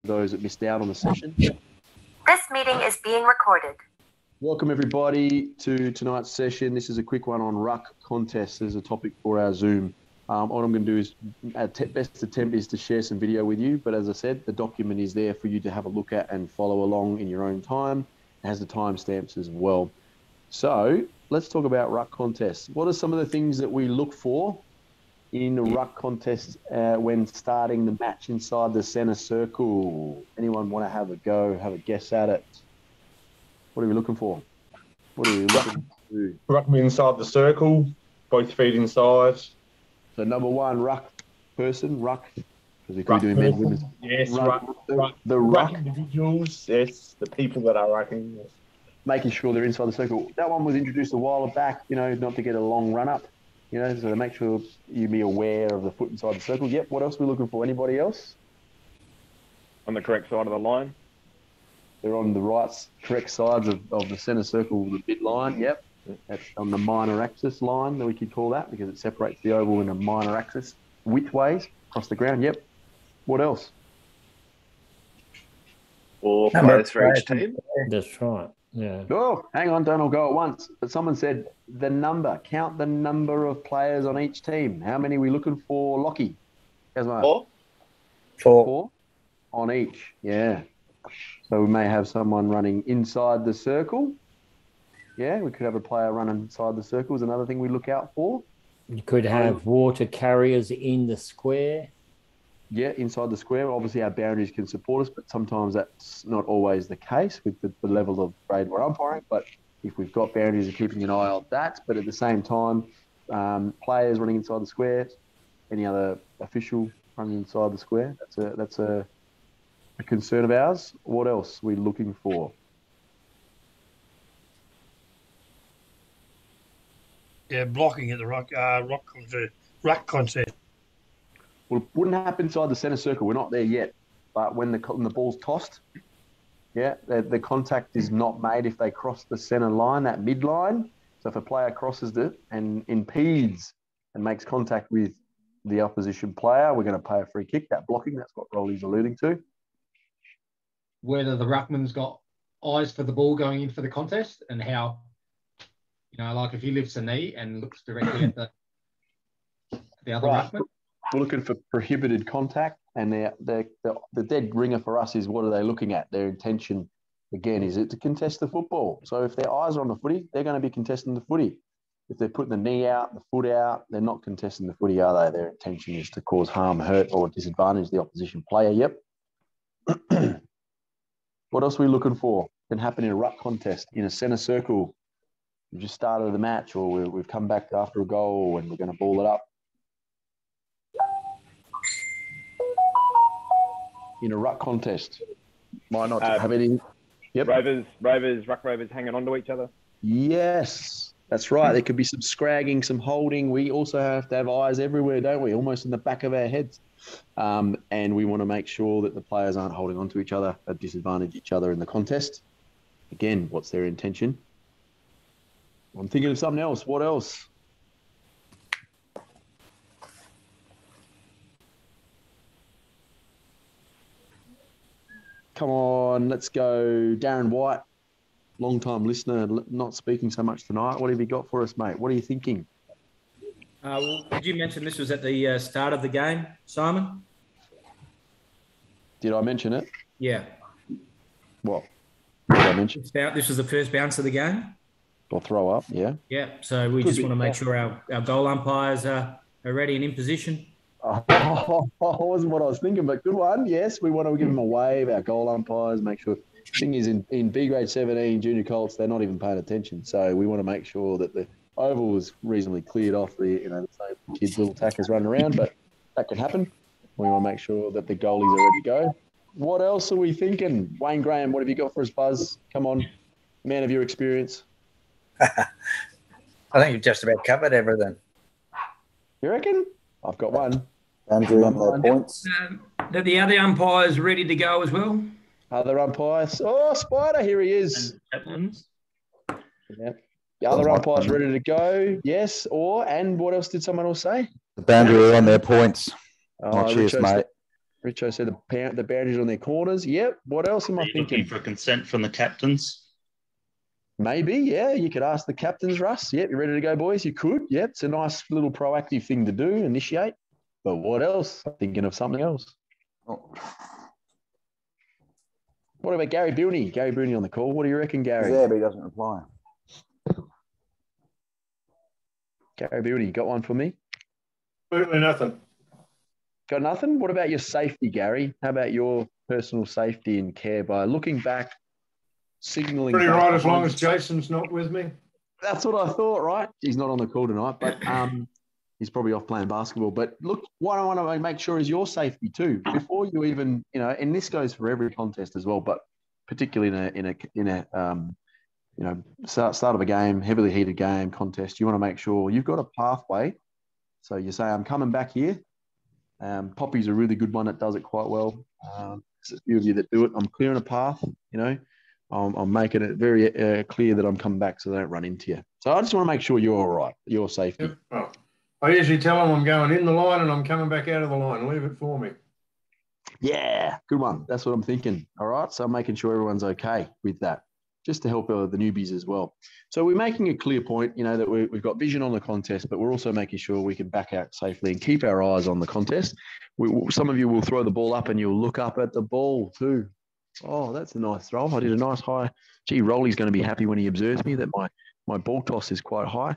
those that missed out on the session. This meeting is being recorded. Welcome everybody to tonight's session. This is a quick one on Ruck Contests as a topic for our Zoom. What I'm going to do is, our best attempt is to share some video with you, but as I said, the document is there for you to have a look at and follow along in your own time. It has the timestamps as well. So let's talk about Ruck Contests. What are some of the things that we look for in the Ruck Contest when starting the match inside the centre circle? Anyone want to have a go, have a guess at it? What are we looking for? What are we looking to do? Ruck inside the circle, both feet inside. So number one, ruck person, ruck, because we could Ruck be doing men and women. Yes, Ruck, the ruck ruck, individuals, yes, the people that are rucking. Yes. making sure they're inside the circle. That one was introduced a while back, not to get a long run up, so to make sure you be aware of the foot inside the circle. Yep, what else are we looking for? Anybody else? On the correct side of the line. They're on the correct sides of the centre circle, the midline. Yep, that's on the minor axis line, that we could call that, because it separates the oval in a minor axis widthways across the ground. Yep. What else? Or players for each team. That's right. Yeah. Oh, hang on, don't all go at once. But someone said count the number of players on each team. How many are we looking for, Lockie? Four. Four on each, yeah. So we may have someone running inside the circle. Yeah, we could have a player running inside the circle is another thing we look out for. You could have water carriers in the square. Yeah, inside the square. Obviously, our boundaries can support us, but sometimes that's not always the case with the level of grade we're umpiring. But if we've got boundaries, we're keeping an eye on that. But at the same time, players running inside the square, any other official running inside the square, that's a concern of ours. What else are we looking for? Yeah, blocking at the Ruck Contest. Well, it wouldn't happen inside the centre circle. We're not there yet. But when the ball's tossed, yeah, the contact is not made if they cross the centre line, that midline. So if a player crosses it and impedes and makes contact with the opposition player, we're going to pay a free kick. That blocking, that's what Rolly's alluding to. Whether the ruckman's got eyes for the ball going in for the contest, and how, like if he lifts a knee and looks directly at the other ruckman. We're looking for prohibited contact, and the dead ringer for us is, what are they looking at? Their intention, again, is it to contest the football? So if their eyes are on the footy, they're going to be contesting the footy. If they're putting the knee out, the foot out, they're not contesting the footy, are they? Their intention is to cause harm, hurt, or disadvantage the opposition player. Yep. What else are we looking for? Can happen in a ruck contest, in a centre circle. We've just started the match, or we've come back after a goal and we're going to ball it up. In a ruck contest, might not have any. Yep. Ruck rovers hanging on to each other. Yes, that's right. There could be some scragging, some holding. We also have to have eyes everywhere, don't we? Almost in the back of our heads. And we want to make sure that the players aren't holding on to each other, that disadvantage each other in the contest. Again, what's their intention? I'm thinking of something else. What else? Come on, let's go. Darren White, long-time listener, not speaking so much tonight. What have you got for us, mate? What are you thinking? Did you mention this was at the start of the game, Simon? Did I mention it? Yeah. What? What did I mention? This was the first bounce of the game? Or throw up, yeah. Yeah, so we just want to make sure our goal umpires are ready and in position. Oh, wasn't what I was thinking, but good one. Yes, we want to give them a wave, our goal umpires, make sure. Thing is, in B grade 17 junior Colts, they're not even paying attention. So we want to make sure that the oval was reasonably cleared off the kids' little tackers running around, but that could happen. We want to make sure that the goalies are ready to go. What else are we thinking? Wayne Graham, what have you got for us, Buzz? Come on, man of your experience. I think you've just about covered everything. You reckon? I've got one. Andrew on their points. Are the other umpires ready to go as well? Other umpires. Oh, Spider, here he is. Yeah. The other umpires ready to go. Yes. And what else did someone else say? The boundary on their points. Oh, cheers, mate. Richo said the boundaries on their corners. Yep. What else am I Looking thinking? for consent from the captains. Maybe, yeah. You could ask the captains, Russ. Yep, you ready to go, boys? You could. Yep, it's a nice little proactive thing to do, initiate. But what else? I'm thinking of something else. Oh. What about Gary Bilney? Gary Bilney on the call. What do you reckon, Gary? He's there, but he doesn't reply. Gary Bilney, got one for me? Absolutely nothing. Got nothing? What about your safety, Gary? How about your personal safety and care by looking back, signalling? Pretty right, as long as Jason's not with me. That's what I thought, right? He's not on the call tonight, but he's probably off playing basketball. But look, what I want to make sure is your safety too. Before you even, and this goes for every contest as well, but particularly in a start of a game, heavily heated game contest, you want to make sure you've got a pathway. So you say, I'm coming back here. Poppy's a really good one that does it quite well. There's a few of you that do it. I'm clearing a path, I'm making it very clear that I'm coming back so they don't run into you. So I just want to make sure you're all right, your safety. Yep. Oh. I usually tell them I'm going in the line and I'm coming back out of the line. Leave it for me. Yeah, good one. That's what I'm thinking. All right, so I'm making sure everyone's okay with that, just to help the newbies as well. So we're making a clear point, that we've got vision on the contest, but we're also making sure we can back out safely and keep our eyes on the contest. Some of you will throw the ball up and you'll look up at the ball too. Oh, that's a nice throw. I did a nice high. Gee, Rolly's going to be happy when he observes me that my ball toss is quite high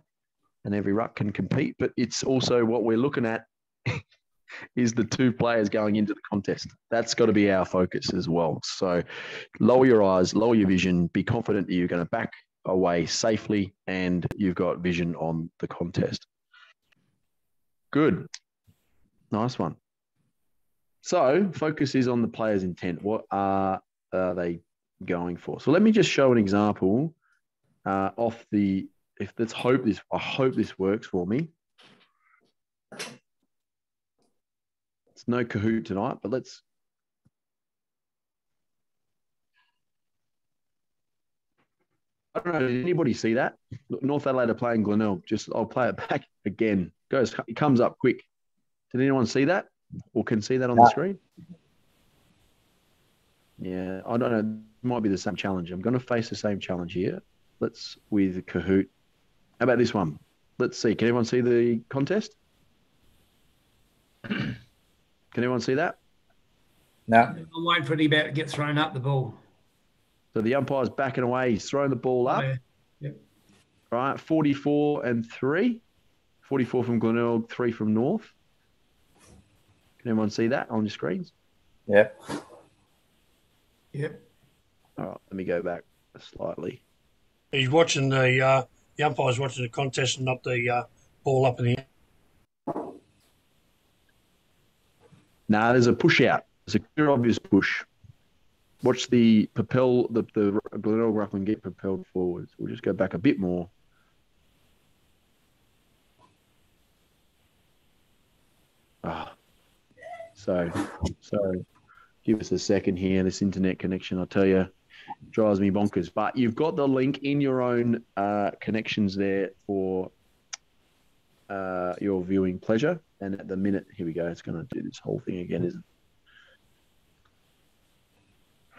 and every ruck can compete. But it's also what we're looking at is the two players going into the contest. That's got to be our focus as well. So lower your eyes, lower your vision, be confident that you're going to back away safely and you've got vision on the contest. Good. Nice one. So focus is on the player's intent. What are they going for? So let me just show an example I hope this works for me. It's no Kahoot tonight, but let's. I don't know. Did anybody see that? North Adelaide are playing Glenelg. I'll play it back again. It comes up quick. Did anyone see that? Or can see that on the screen? Yeah, I don't know. It might be the same challenge. I'm going to face the same challenge here. With Kahoot. How about this one? Let's see. Can everyone see the contest? Can anyone see that? No. I'm waiting for it about to get thrown up the ball. So the umpire's backing away. He's throwing the ball up. Yeah. Yep. Right, 44 and 3. 44 from Glenelg, 3 from North. Can everyone see that on your screens? Yep. Yep. All right, let me go back slightly. He's watching the umpire's watching the contest and not the ball up in the air. Nah, there's a push out. There's a clear, obvious push. Watch the propel, the Glenelg Ruckman get propelled forwards. We'll just go back a bit more. So give us a second here. This internet connection, I tell you, drives me bonkers. But you've got the link in your own connections there for your viewing pleasure. And at the minute, here we go. It's going to do this whole thing again, isn't it?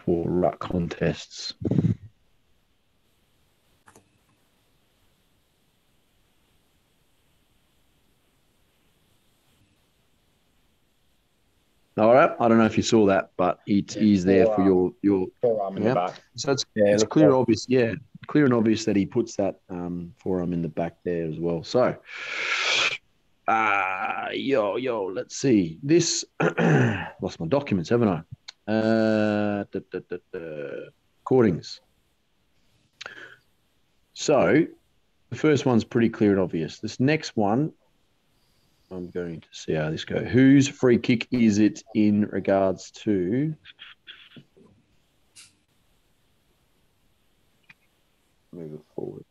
For Ruck Contests. All right. I don't know if you saw that, but it is there for your forearm in the back. So it's clear and obvious. Yeah, clear and obvious that he puts that forearm in the back there as well. So, let's see. This lost my documents, haven't I? Recordings. So the first one's pretty clear and obvious. This next one, I'm going to see how this goes. Whose free kick is it in regards to? Move it forward.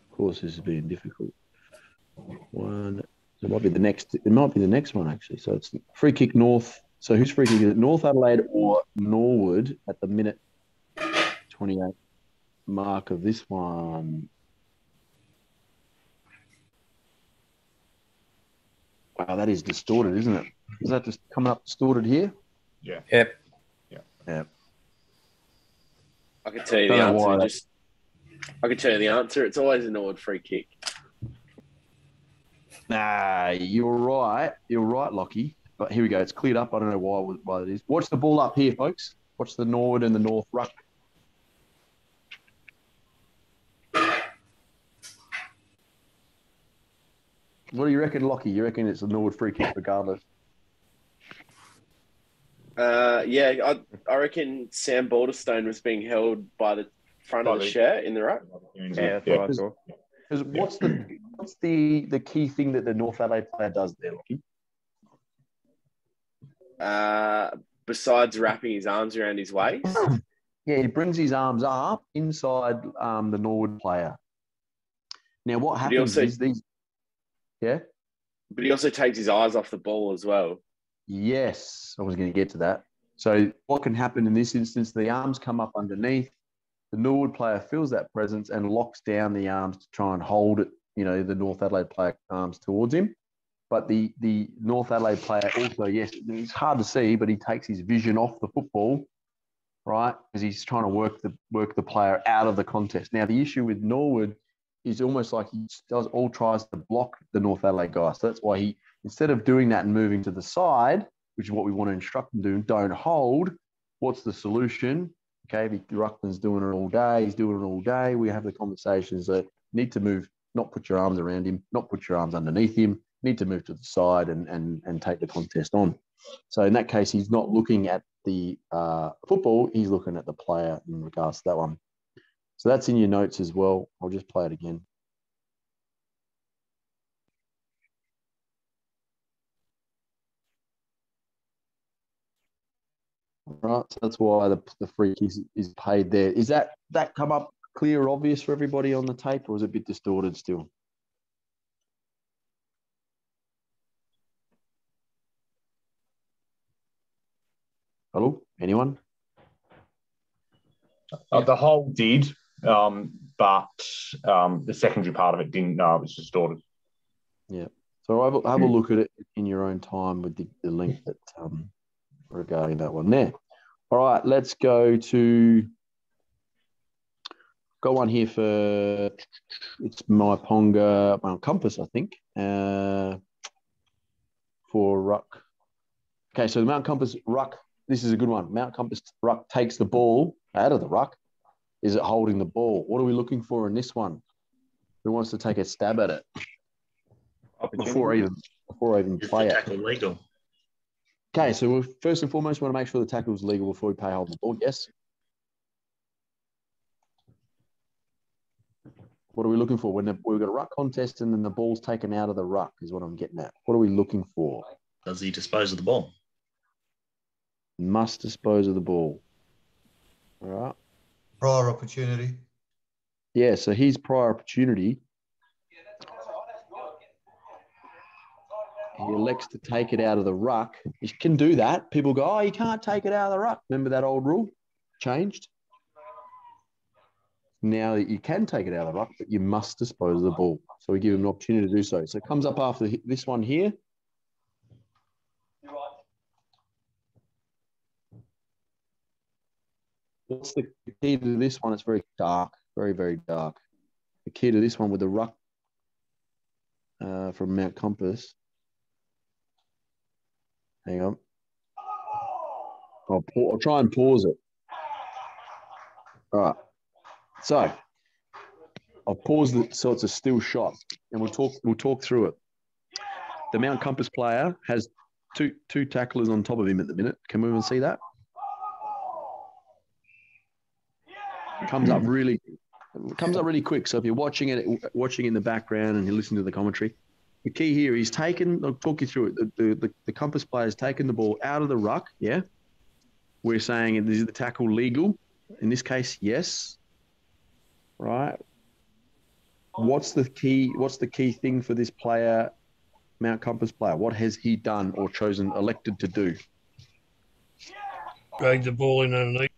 Of course, this is being difficult. One. It might be the next. It might be the next one actually. So it's free kick North. So whose free kick is it? North Adelaide or Norwood at the minute 28 mark of this one. Wow, that is distorted, isn't it? Is that just coming up distorted here? Yeah. Yep. Yeah. I can tell you Don't the know answer. why. I can tell you the answer. It's always an Norwood free kick. Nah, you're right. You're right, Lockie. But here we go. It's cleared up. I don't know why it is. Watch the ball up here, folks. Watch the Norwood and the North Ruck. What do you reckon, Lockie? You reckon it's a Norwood free kick regardless? Yeah, I reckon Sam Balderstone was being held by the front of the shirt in the ruck. Yeah, that's what I saw. Because what's the key thing that the North Adelaide player does there, Lockie? Besides wrapping his arms around his waist. Yeah, he brings his arms up inside the Norwood player. Now, what happens is these... Yeah? But he also takes his eyes off the ball as well. Yes, I was going to get to that. So what can happen in this instance, the arms come up underneath, the Norwood player feels that presence and locks down the arms to try and hold it, the North Adelaide player arms towards him. But the North Adelaide player also, yes, it's hard to see, but he takes his vision off the football, right? Because he's trying to work the player out of the contest. Now, the issue with Norwood is almost like he tries to block the North Adelaide guy. So that's why he, instead of doing that and moving to the side, which is what we want to instruct him to do, don't hold. What's the solution? Okay, the Ruckman's doing it all day. He's doing it all day. We have the conversations that need to move, not put your arms around him, not put your arms underneath him, need to move to the side and take the contest on. So in that case, he's not looking at the football. He's looking at the player in regards to that one. So that's in your notes as well. I'll just play it again. Right, so that's why the free kick is paid there. Is that come up clear or obvious for everybody on the tape, or is it a bit distorted still? Hello? Anyone? The whole did, but the secondary part of it didn't. No, it was distorted. Yeah. So have a look at it in your own time with the link that regarding that one there. All right, let's go to... Got one here for... It's Mount Compass, I think, for Ruck. Okay, so the Mount Compass Ruck, this is a good one. Mount Compass Ruck takes the ball out of the ruck. Is it holding the ball? What are we looking for in this one? Who wants to take a stab at it? Before I even play it. Tackle legal. Okay, so we first and foremost want to make sure the tackle is legal before we pay hold the ball. Yes. What are we looking for? When we've got a ruck contest and then the ball's taken out of the ruck is what I'm getting at. What are we looking for? Does he dispose of the ball? Must dispose of the ball. All right. Prior opportunity. Yeah, so his prior opportunity. He elects to take it out of the ruck. He can do that. People go, oh, you can't take it out of the ruck. Remember that old rule? Changed. Now you can take it out of the ruck, but you must dispose of the ball. So we give him an opportunity to do so. So it comes up after this one here. What's the key to this one? It's very dark, very, very dark. The key to this one with the ruck from Mount Compass. Hang on. I'll try and pause it. All right. So I'll pause it so it's a still shot, and we'll talk through it. The Mount Compass player has two tacklers on top of him at the minute. Can we even see that? It comes up really quick. So if you're watching in the background and you're listening to the commentary, the key here is I'll talk you through it. The Compass player has taken the ball out of the ruck. Yeah. We're saying, is the tackle legal? In this case, yes. Right. What's the key thing for this player, Mount Compass player? What has he done or elected to do? Drag the ball in underneath.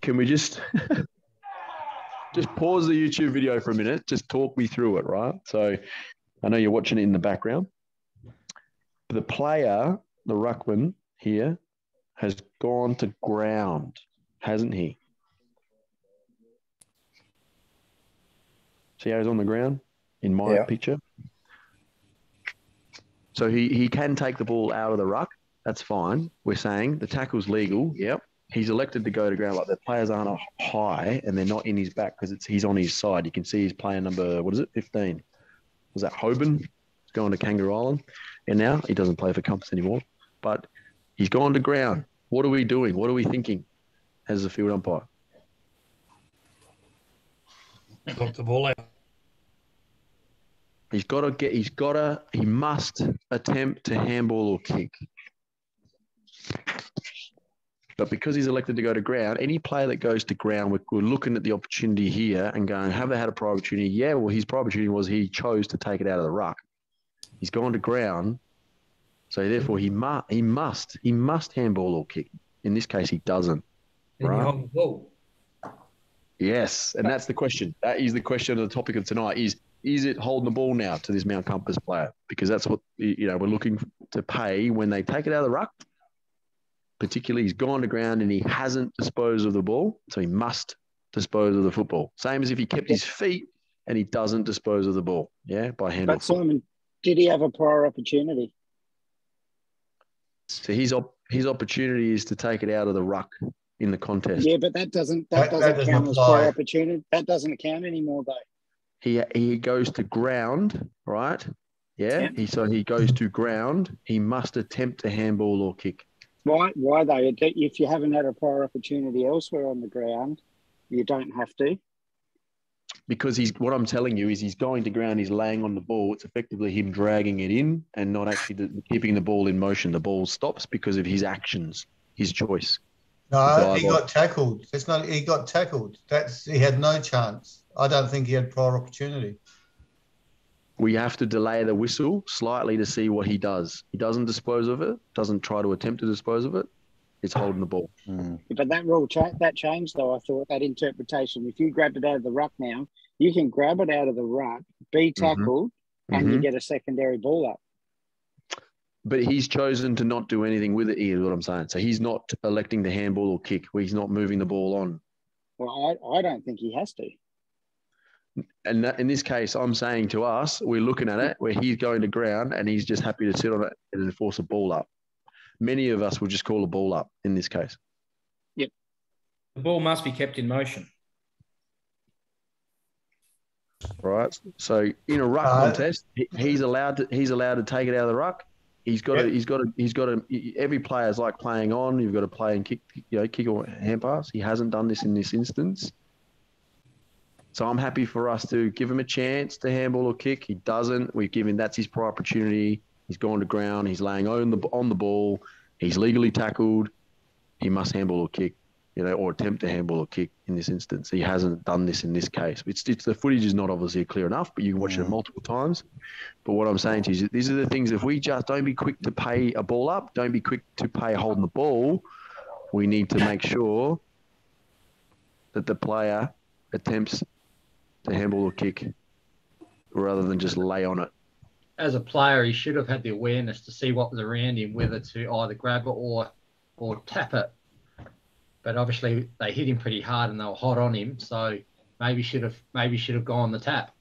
can we just just pause the YouTube video for a minute? Just talk me through it, right? So I know you're watching it in the background. The player, the ruckman here, has gone to ground, hasn't he? See how he's on the ground in my picture? So he can take the ball out of the ruck. That's fine. We're saying the tackle's legal. Yep. He's elected to go to ground. Like the players aren't high and they're not in his back because he's on his side. You can see he's playing number, 15. Was that Hoban? He's going to Kangaroo Island. And now he doesn't play for Compass anymore. But he's gone to ground. What are we doing? What are we thinking as a field umpire? Knock the ball out. He must attempt to handball or kick. But because he's elected to go to ground, any player that goes to ground, we're looking at the opportunity here and going, have they had a prior opportunity? Yeah, well, his prior opportunity was he chose to take it out of the ruck. He's gone to ground, so therefore he must handball or kick. In this case, he doesn't. And right? you hold the ball. Yes, and that's the question. That is the question of the topic of tonight is it holding the ball now to this Mount Compass player? Because that's what, we're looking to pay when they take it out of the ruck. Particularly, he's gone to ground and he hasn't disposed of the ball, so he must dispose of the football. Same as if he kept his feet and he doesn't dispose of the ball, by hand. But Simon, did he have a prior opportunity? So his opportunity is to take it out of the ruck in the contest. Yeah, but that doesn't count as prior opportunity. That doesn't count anymore, though. He goes to ground, right? Yeah. He goes to ground. He must attempt to handball or kick. Why though? If you haven't had a prior opportunity elsewhere on the ground, you don't have to. Because what I'm telling you is he's going to ground, he's laying on the ball. It's effectively him dragging it in and not actually keeping the ball in motion. The ball stops because of his actions, his choice. No, he got tackled. He got tackled. He had no chance. I don't think he had prior opportunity. We have to delay the whistle slightly to see what he does. He doesn't dispose of it, doesn't try to attempt to dispose of it. It's holding the ball. But that rule that changed, though, I thought, that interpretation. If you grabbed it out of the ruck now, you can grab it out of the ruck, be tackled, and you get a secondary ball up. But he's chosen to not do anything with it, is what I'm saying. So he's not electing to handball or kick, where he's not moving the ball on. Well, I don't think he has to. And in this case, I'm saying to us, we're looking at it where he's going to ground and he's just happy to sit on it and enforce a ball up. Many of us will just call a ball up in this case. Yep. The ball must be kept in motion. Right. So in a ruck contest, he's allowed to take it out of the ruck. He's got to. Every player is like playing on. You've got to play and kick or hand pass. He hasn't done this in this instance. So I'm happy for us to give him a chance to handball or kick. He doesn't. We've given that's his prior opportunity. He's gone to ground. He's laying on the ball. He's legally tackled. He must handball or kick, or attempt to handball or kick in this instance. He hasn't done this in this case. It's the footage is not obviously clear enough, but you can watch it multiple times. But what I'm saying to you is these are the things, if we just don't be quick to pay a ball up, don't be quick to pay holding the ball, we need to make sure that the player attempts to handball or kick rather than just lay on it. As a player, he should have had the awareness to see what was around him, whether to either grab it or tap it. But obviously they hit him pretty hard and they were hot on him, so maybe should have gone the tap.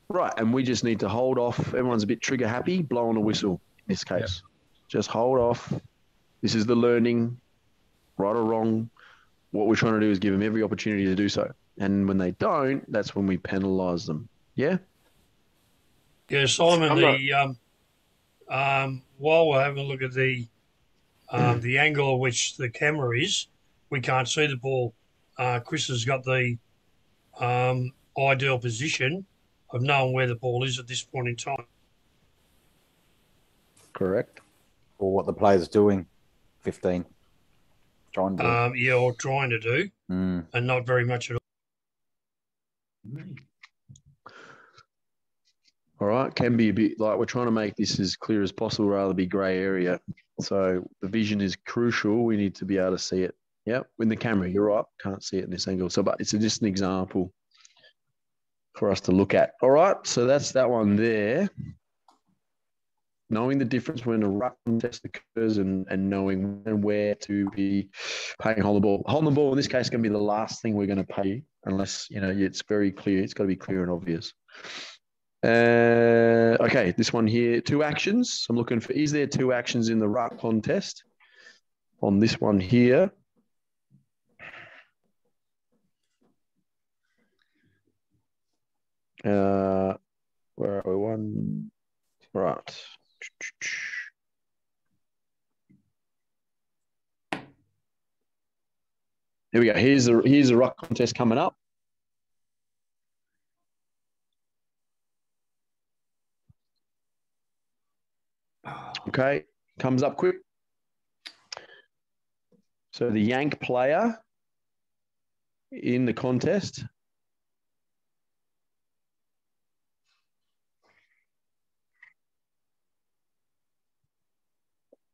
Right, and we just need to hold off. Everyone's a bit trigger happy, blow on a whistle in this case. Yep. Just hold off. This is the learning, right or wrong. What we're trying to do is give them every opportunity to do so. And when they don't, that's when we penalise them. Yeah? Yeah, Simon, while we're having a look at the angle at which the camera is, we can't see the ball. Chris has got the ideal position of knowing where the ball is at this point in time. Correct. Or what the player's doing, 15. Trying to do. Or trying to do, and not very much at all. All right, can be a bit like we're trying to make this as clear as possible rather than be grey area. So the vision is crucial. We need to be able to see it. Yep, in the camera, you're right. Can't see it in this angle. So, but it's just an example for us to look at. All right, so that's that one there. Knowing the difference when a ruck contest occurs and knowing when and where to be paying hold the ball. Holding the ball in this case is going to be the last thing we're going to pay unless, it's very clear. It's got to be clear and obvious. Okay, this one here, 2 actions. I'm looking for, is there 2 actions in the ruck contest? On this one here. Where are we? One, right. Here we go. Here's a ruck contest coming up. Okay, comes up quick. So the Yank player in the contest.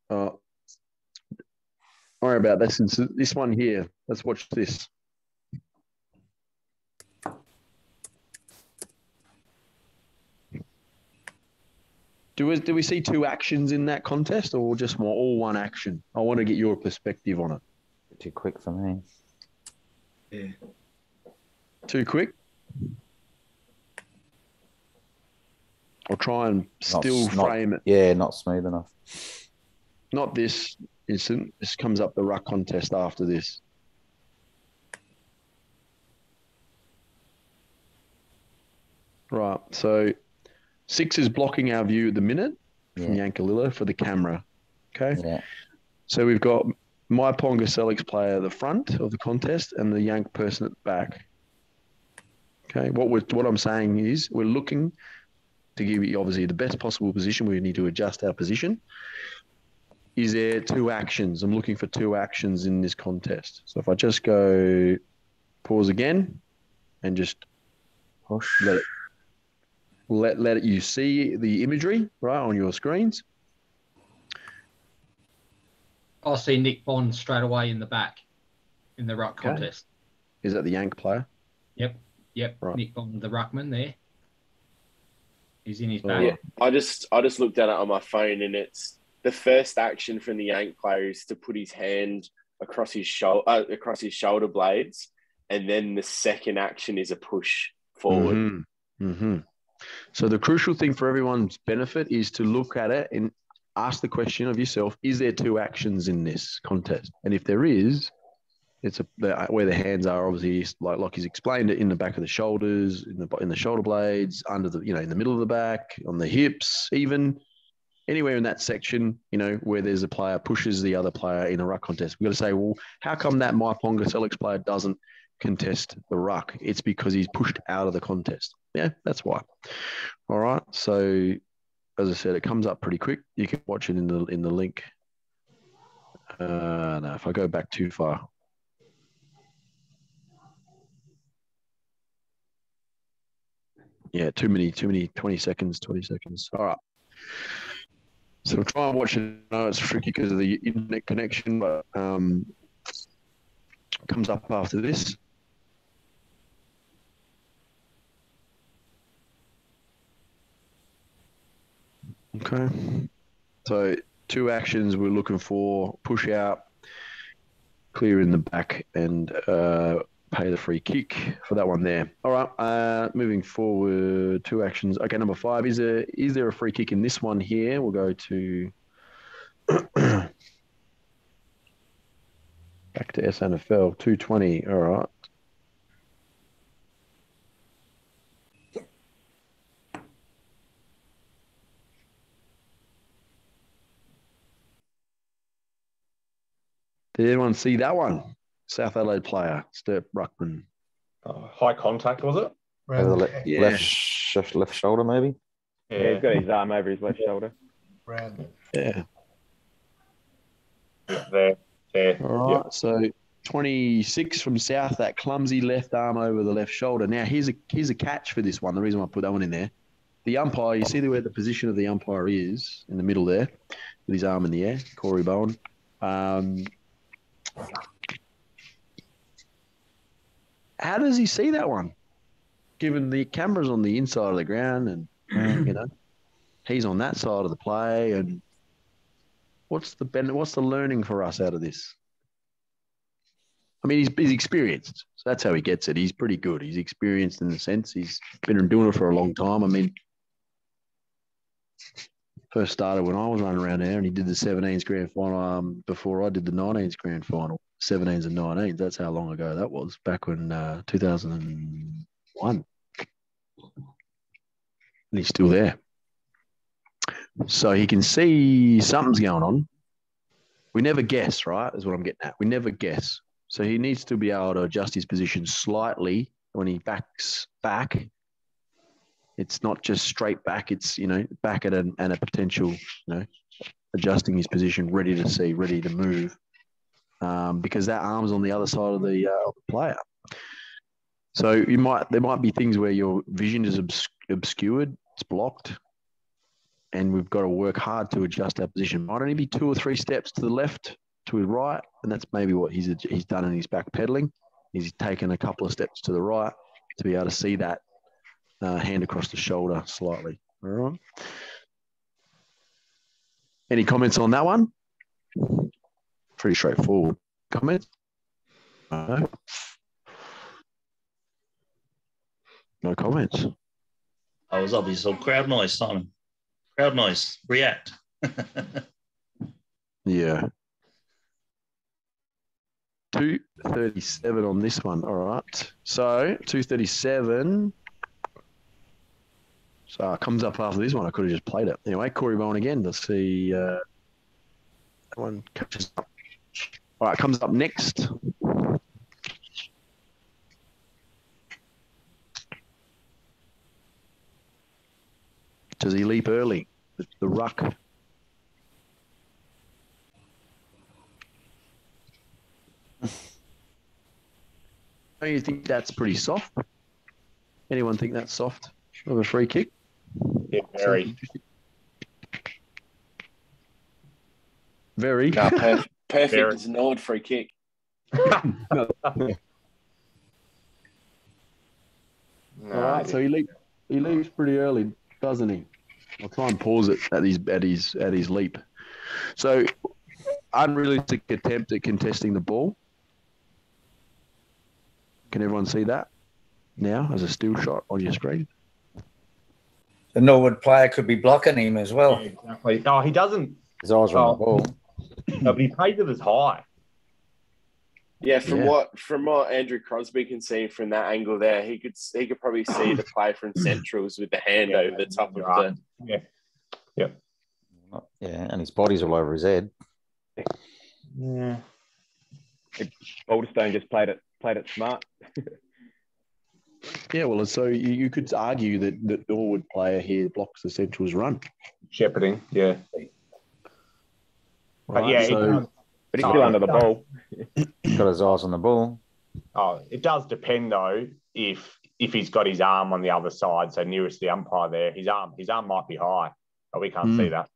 Don't worry about this. This one here. Let's watch this. Do we see 2 actions in that contest or just all one action? I want to get your perspective on it. Too quick for me. Yeah. Too quick? I'll try and still frame it. Yeah, not smooth enough. Not this instant. This comes up the ruck contest after this. Right. So 6 is blocking our view at the minute from Yankalilla for the camera. Okay. Yeah. So we've got my Ponga Selix player at the front of the contest and the Yank person at the back. Okay. What I'm saying is we're looking to give you obviously the best possible position. We need to adjust our position. Is there 2 actions? I'm looking for 2 actions in this contest. So if I just go pause again and just let you see the imagery right on your screens. I see Nick Bond straight away in the back in the ruck contest. Is that the Yank player? Yep. Right. Nick Bond, the ruckman there. He's in his back. Yeah, I just looked at it on my phone, and it's the first action from the Yank player is to put his hand across his shoulder blades, and then the second action is a push forward. Mm-hmm. Mm-hmm. So the crucial thing for everyone's benefit is to look at it and ask the question of yourself: is there 2 actions in this contest? And if there is, it's where the hands are, obviously, like he's explained it, in the back of the shoulders, in the shoulder blades, under the in the middle of the back, on the hips, even anywhere in that section, where there's a player pushes the other player in a ruck contest. We've got to say, well, how come that my Ponga Selix player doesn't contest the ruck? It's because he's pushed out of the contest. Yeah, that's why. All right. So as I said, it comes up pretty quick. You can watch it in the link. No, if I go back too far. Yeah, too many, 20 seconds. All right. So we'll try and watch it. I know it's tricky because of the internet connection, but it comes up after this. Okay. So 2 actions we're looking for: push out, clear in the back, and pay the free kick for that one there. All right. Moving forward, 2 actions. Okay, number 5. Is there a free kick in this one here? We'll go to back to SNFL 220. All right. Did anyone see that one? South Adelaide player, Sturt Ruckman. High contact, was it? Over the left shoulder, maybe? Yeah, he's got his arm over his left shoulder. Yeah. There. All right, so 26 from South, that clumsy left arm over the left shoulder. Now, here's a catch for this one. The reason why I put that one in there. The umpire, you see where the position of the umpire is in the middle there, with his arm in the air, Corey Bowen. how does he see that one? Given the camera's on the inside of the ground and, you know, he's on that side of the play. And what's the learning for us out of this? I mean, he's experienced. So that's how he gets it. He's pretty good. He's experienced in the sense he's been doing it for a long time. I mean, first started when I was running around there and he did the 17s grand final before I did the 19s grand final. 17s and 19s. That's how long ago that was, back when 2001. And he's still there. So he can see something's going on. We never guess, right? Is what I'm getting at. We never guess. So he needs to be able to adjust his position slightly when he backs back. It's not just straight back. It's, you know, back at and a potential, you know, adjusting his position, ready to see, ready to move. Because that arm's on the other side of the player. So there might be things where your vision is obscured, it's blocked, and we've got to work hard to adjust our position. Might only be 2 or 3 steps to the left, to his right, and that's maybe what he's done in his backpedaling. He's taken a couple of steps to the right to be able to see that hand across the shoulder slightly. All right. Any comments on that one? Pretty straightforward. Comments? No. No comments. I was obviously crowd noise, Simon. Crowd noise. React. Yeah. 237 on this one. All right. So 237. So it comes up after this one. I could have just played it. Anyway, Corey Bowen again. Let's see. That one catches up. All right, comes up next. Does he leap early? The ruck. Don't you think that's pretty soft? Anyone think that's soft of a free kick? Yeah, very. Very. No, perfect Very. as an odd free kick. No. All right, so he leaps pretty early, doesn't he? I'll try and pause it at his leap. So, unrealistic attempt at contesting the ball. Can everyone see that now as a still shot on your screen? The Norwood player could be blocking him as well. Yeah, exactly. No, he doesn't. His eyes are on the ball. No, but he plays it as high. Yeah, from what Andrew Crosby can see from that angle there, he could probably see the play from centrals with the hand over the top of the. Yeah. Yeah, and his body's all over his head. Yeah. Balderstone just played it smart. Yeah, well, so you could argue that the Norwood player here blocks the central's run. Shepherding, yeah. Right, But yeah, so, but he's still under the ball. He's got his eyes on the ball. Oh, it does depend though if he's got his arm on the other side, so nearest the umpire there, his arm might be high, but we can't see that.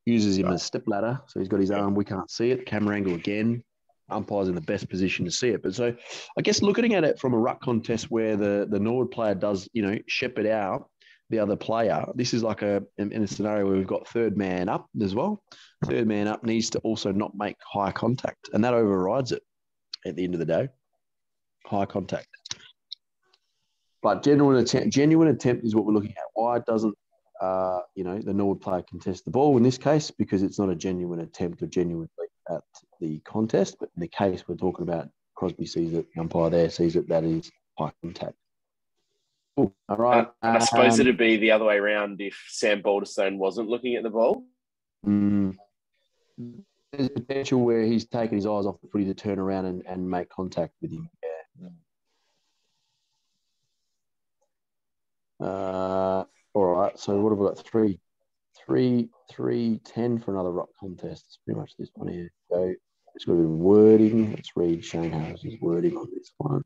Uses him as step ladder, so he's got his arm. We can't see it. Camera angle again. Umpire's in the best position to see it. But so I guess looking at it from a ruck contest where the Norwood player does, you know, shepherd out the other player, this is like in a scenario where we've got third man up as well. Third man up needs to also not make high contact, and that overrides it at the end of the day. High contact. But genuine attempt is what we're looking at. Why doesn't the Norwood player contest the ball in this case? Because it's not a genuine attempt or genuine leap at the contest, but in the case we're talking about, Crosby sees it, the umpire there sees it, that is high contact. Ooh, all right. And I suppose it'd be the other way around if Sam Balderstone wasn't looking at the ball. There's potential where he's taken his eyes off the footy to turn around and make contact with him. Yeah. All right. So what have we got? 3-10 for another ruck contest. It's pretty much this one here. So it's got a bit of wording. Let's read Shane Harris's wording on this one.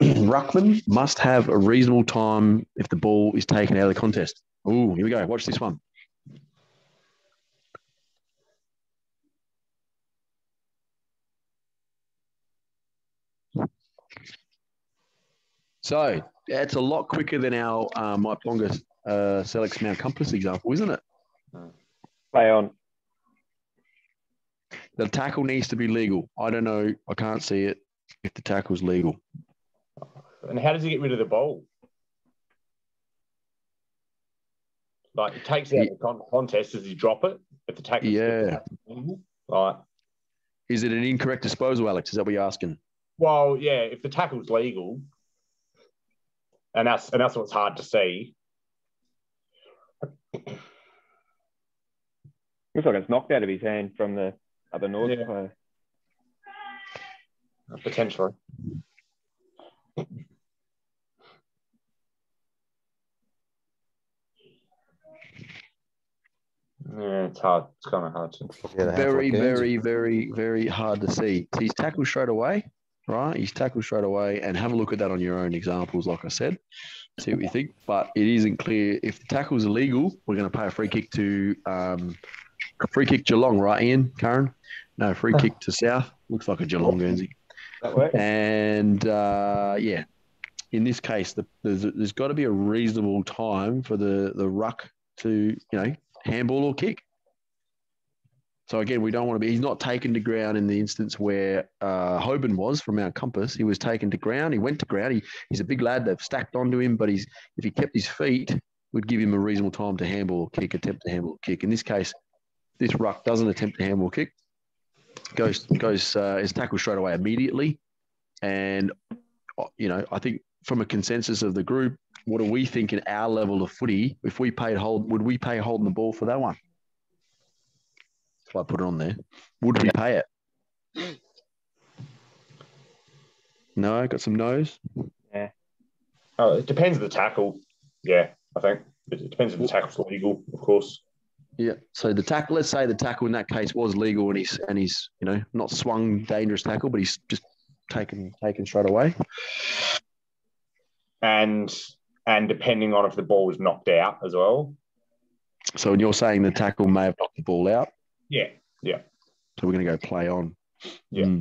Ruckman must have a reasonable time if the ball is taken out of the contest. Oh, here we go. Watch this one. So that's a lot quicker than our my Ponga Select Mount Compass example, isn't it? Play on. The tackle needs to be legal. I don't know. I can't see it if the tackle's legal. And how does he get rid of the ball? Like, he takes it out of the contest. Does he drop it? If the tackle, right. Is it an incorrect disposal, Alex? Is that what you're asking? Well, yeah. If the tackle's legal, and that's what's hard to see. Looks like it's knocked out of his hand from the other North player. Potentially. Yeah, it's hard. It's kind of hard to. Very, very, very, very hard to see. So he's tackled straight away, right? He's tackled straight away, and have a look at that on your own examples, like I said. See what you think. But it isn't clear. If the tackle's illegal, we're going to pay a free kick to Geelong, right, Ian, Karen? No, free kick to South. Looks like a Geelong Guernsey. That works. And, yeah, in this case, there's got to be a reasonable time for the ruck to, handball or kick. So, again, we don't want to be – he's not taken to ground in the instance where Hoban was from Mount Compass. He was taken to ground. He went to ground. He's a big lad. They've stacked onto him, but if he kept his feet, we'd give him a reasonable time to handball or kick, attempt to handball or kick. In this case, this ruck doesn't attempt to handball or kick. Is tackled straight away immediately. And, I think from a consensus of the group, what do we think in our level of footy, if we paid would we pay holding the ball for that one? If I put it on there, would we pay it? No, got some no's. Yeah. Oh, it depends on the tackle. Yeah, I think it depends if the tackle's legal, of course. Yeah. So the tackle, let's say the tackle in that case was legal, and he's not swung dangerous tackle, but he's just taken straight away. And depending on if the ball was knocked out as well. So you're saying the tackle may have knocked the ball out? Yeah. So we're going to go play on. Yeah.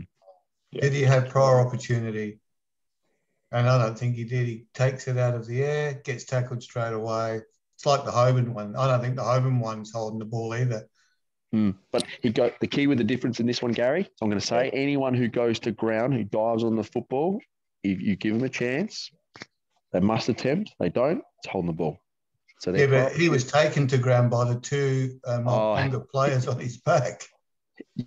Did he have prior opportunity? And I don't think he did. He takes it out of the air, gets tackled straight away. It's like the Hoban one. I don't think the Hoban one's holding the ball either. But the key with the difference in this one, Gary, so I'm going to say anyone who goes to ground, who dives on the football, if you give them a chance, they must attempt. They don't, it's holding the ball. So but he was taken to ground by the two Ponga players on his back.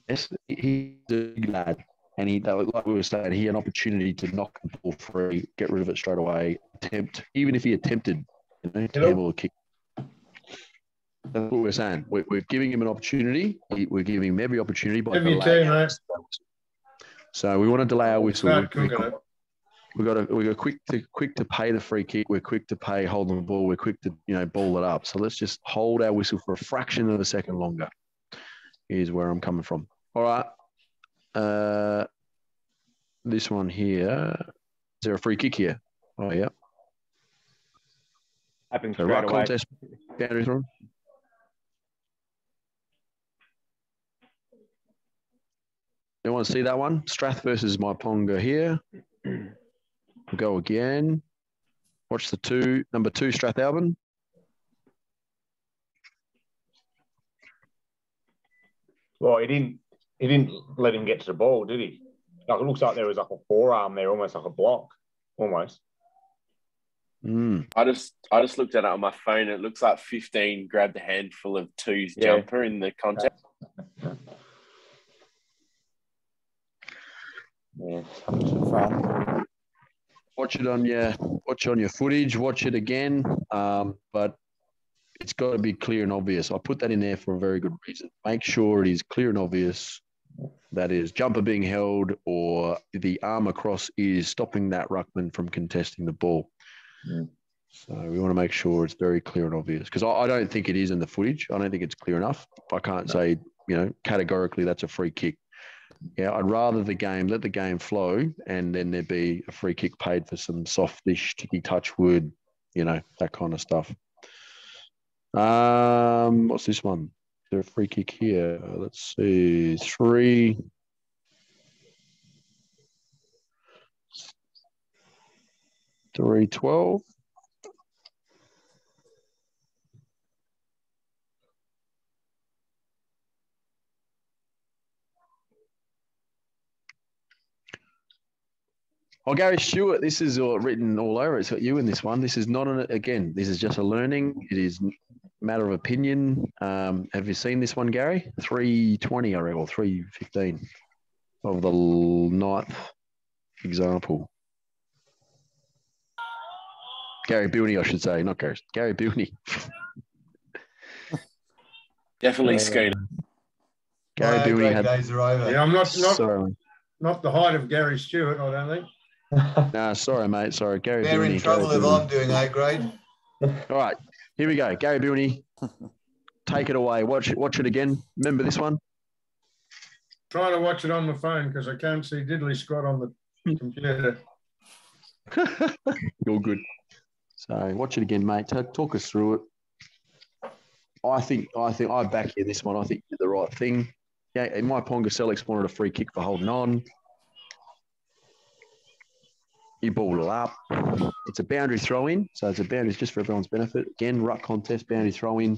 Yes, he's a big lad. And like we were saying, he had an opportunity to knock the ball free, get rid of it straight away, attempt, even if he attempted to handle a kick. That's what we're saying. We're giving him an opportunity. We're giving him every opportunity by delaying our whistle. So we want to delay our whistle. We're quick to pay the free kick. We're quick to pay holding the ball. We're quick to ball it up. So let's just hold our whistle for a fraction of a second longer. Here's where I'm coming from. All right. This one here. Is there a free kick here? Oh yeah. Happens so straight Ruck away. Contest boundary throw. You want to see that one? Strath versus my Ponga here. We'll go again. Watch number 2, Strathalbyn. Well, he didn't let him get to the ball, did he? Like, it looks like there was like a forearm there, almost like a block, almost. I just looked at it on my phone. It looks like 15 grabbed a handful of 2's jumper in the contest. Yeah. Fun. Watch it on your footage. Watch it again. But it's got to be clear and obvious. I put that in there for a very good reason. Make sure it is clear and obvious. That is jumper being held or the arm across is stopping that ruckman from contesting the ball. So we want to make sure it's very clear and obvious because I don't think it is in the footage. I don't think it's clear enough. I can't say, categorically that's a free kick. Yeah, I'd rather let the game flow and then there be a free kick paid for some softish, ticky touch wood, that kind of stuff. What's this one? Is there a free kick here? Let's see. 3. 3-12. Oh, Gary Stewart, this is written all over. It's got you in this one. This is not again. This is just a learning. It is a matter of opinion. Have you seen this one, Gary? 320, I reckon, or 315 of the ninth example. Gary Bilney, I should say, not Gary. Gary Bilney. Definitely Scooter. Gary My Bilney grade had. days are over. Yeah, I'm not Sorry. not the height of Gary Stewart, I don't think. No, sorry, mate. Sorry, Gary They're Bilney. in trouble if I'm doing A grade. All right, here we go. Gary Bilney, take it away. Watch it again. Remember this one? Trying to watch it on my phone because I can't see diddly squat on the computer. You're good. So watch it again, mate. Talk us through it. I think I back you this one. I think you did the right thing. Yeah, in my Ponga Selix wanted a free kick for holding on. You balled it up. It's a boundary throw in, so it's a boundary just for everyone's benefit. Again, ruck contest, boundary throw in.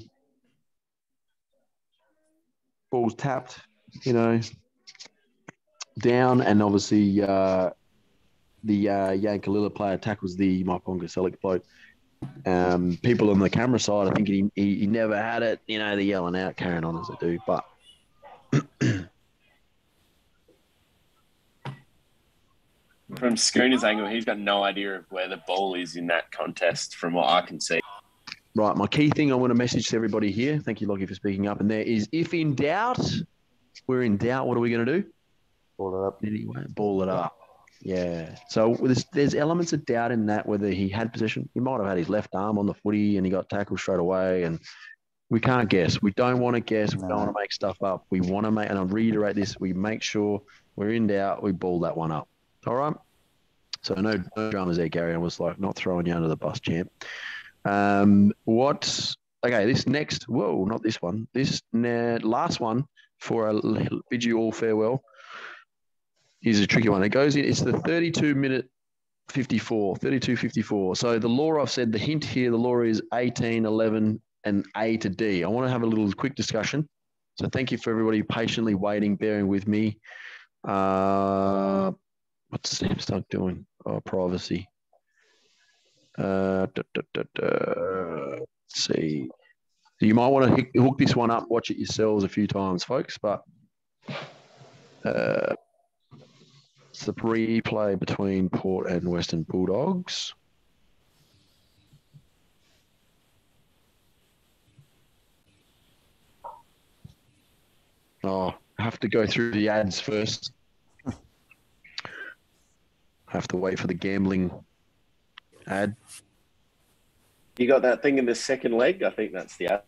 Ball's tapped, down, and obviously the Yankalilla player tackles the Maiponga Select bloke. People on the camera side, I think he never had it. They're yelling out, carrying on as they do. But from Schooner's angle, he's got no idea of where the ball is in that contest, from what I can see. Right, my key thing I want to message to everybody here, thank you, Lockie, for speaking up, and there is, if in doubt, we're in doubt, what are we going to do? Ball it up. Anyway, ball it up. Yeah. So there's elements of doubt in that, whether he had possession. He might have had his left arm on the footy and he got tackled straight away, and we can't guess. We don't want to guess. We don't want to make stuff up. We want to make, and I'll reiterate this, we make sure we're in doubt, we ball that one up. All right? So no dramas there, Gary. I was like, not throwing you under the bus, champ. This next, whoa, not this one. This last one for a bid you all farewell is a tricky one. It goes in, it's the 32-minute 32-54. So the law, I've said the hint here, the law is 18, 11, and A to D. I want to have a little quick discussion. So thank you for everybody patiently waiting, bearing with me. What's Sam Stuck doing? Oh, privacy. Let's see. So you might want to hook this one up, watch it yourselves a few times, folks. But it's the replay between Port and Western Bulldogs. Oh, I have to go through the ads first. I have to wait for the gambling ad. You got that thing in the second leg? I think that's the ad.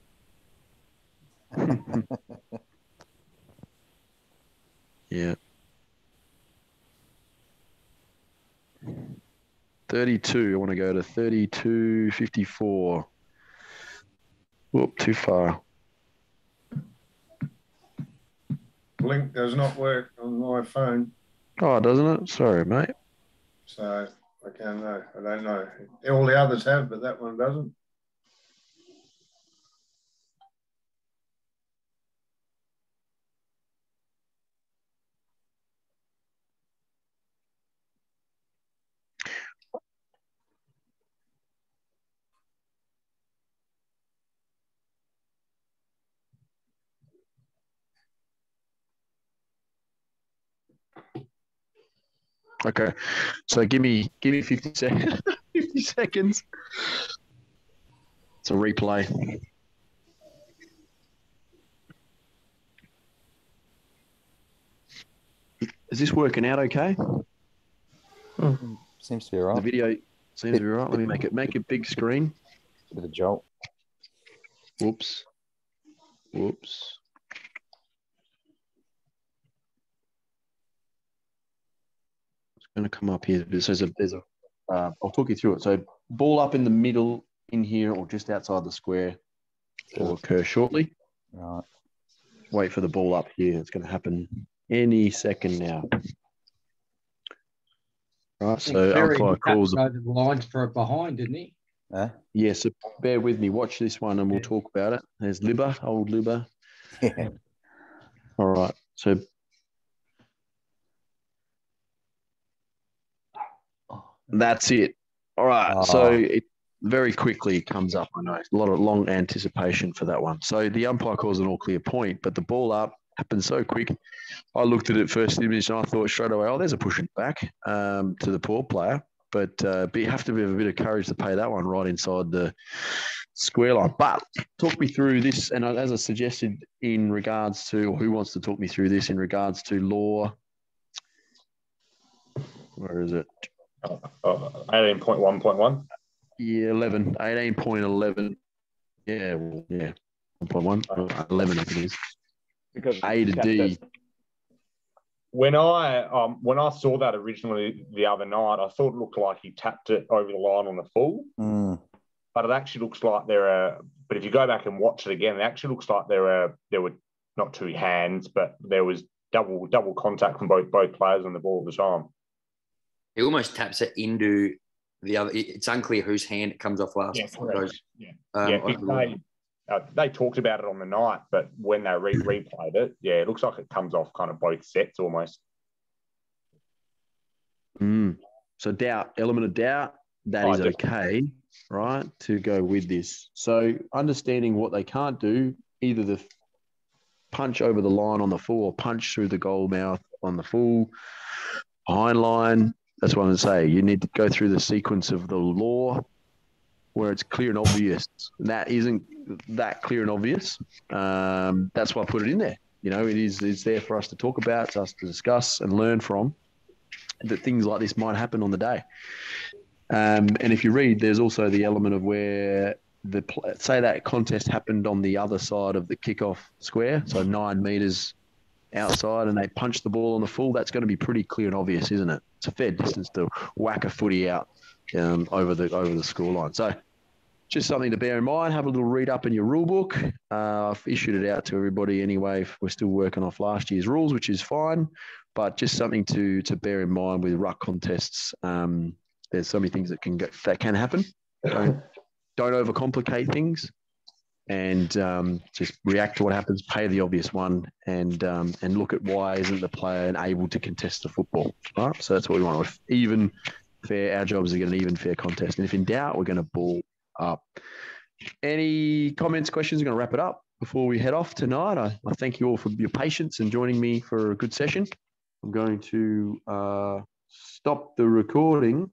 Yeah. 32. I want to go to 32-54. Whoop, too far. Link does not work on my phone. Oh, doesn't it? Sorry, mate. So I can't know. I don't know. All the others have, but that one doesn't. Okay. So give me 50 seconds. 50 seconds. It's a replay. Is this working out okay? Seems to be all right. The video seems to be right. Let me make it big screen. Bit of a jolt. Whoops. It's going to come up here. I'll talk you through it. So ball up in the middle in here or just outside the square will occur shortly. Right. Wait for the ball up here. It's going to happen any second now. Right, so Berry umpire calls. tapped over the lines for a behind, didn't he? Yes, so bear with me. Watch this one and we'll talk about it. There's Libba, old Libba. Yeah. All right, so that's it. All right, so it very quickly comes up. I know a lot of long anticipation for that one. So the umpire calls an all clear point, but the ball up happened so quick. I looked at it first image and I thought straight away, oh, there's a push it back to the poor player. But you have to have a bit of courage to pay that one right inside the square line. But talk me through this, and as I suggested in regards to, or who wants to talk me through this in regards to law? Where is it? 18.1.1. Yeah, 18.11. Yeah, well, yeah, 1.1, 11 I think it is. Because A to D. When I saw that originally the other night, I thought it looked like he tapped it over the line on the full. But it actually looks like but if you go back and watch it again, it actually looks like there were not two hands, but there was double contact from both players on the ball at the time. He almost taps it into the other. It's unclear whose hand it comes off last. Yeah, correct. Yeah. They talked about it on the night, but when they replayed it, it looks like it comes off kind of both sets almost. So element of doubt, that is okay, right, to go with this. So understanding what they can't do, either the punch over the line on the full or punch through the goal mouth on the full, behind line. That's what I'm going to say. You need to go through the sequence of the law where it's clear and obvious. That isn't that clear and obvious. That's why I put it in there. You know, it's there for us to talk about, for us to discuss and learn from, that things like this might happen on the day. And if you read, there's also the element of where say that contest happened on the other side of the kickoff square, so 9 meters outside, and they punch the ball on the full. That's going to be pretty clear and obvious, isn't it? It's a fair distance to whack a footy out over the scoreline. So just something to bear in mind. Have a little read up in your rule book. I've issued it out to everybody anyway. We're still working off last year's rules, which is fine, but just something to bear in mind with ruck contests. There's so many things that can happen. Don't overcomplicate things, and just react to what happens. Pay the obvious one, and look at why isn't the player able to contest the football. Right. So that's what we want. With even fair, our job is to get an even fair contest, and if in doubt, we're going to ball up. Any comments, questions? We're going to wrap it up before we head off tonight. I thank you all for your patience and joining me for a good session. I'm going to stop the recording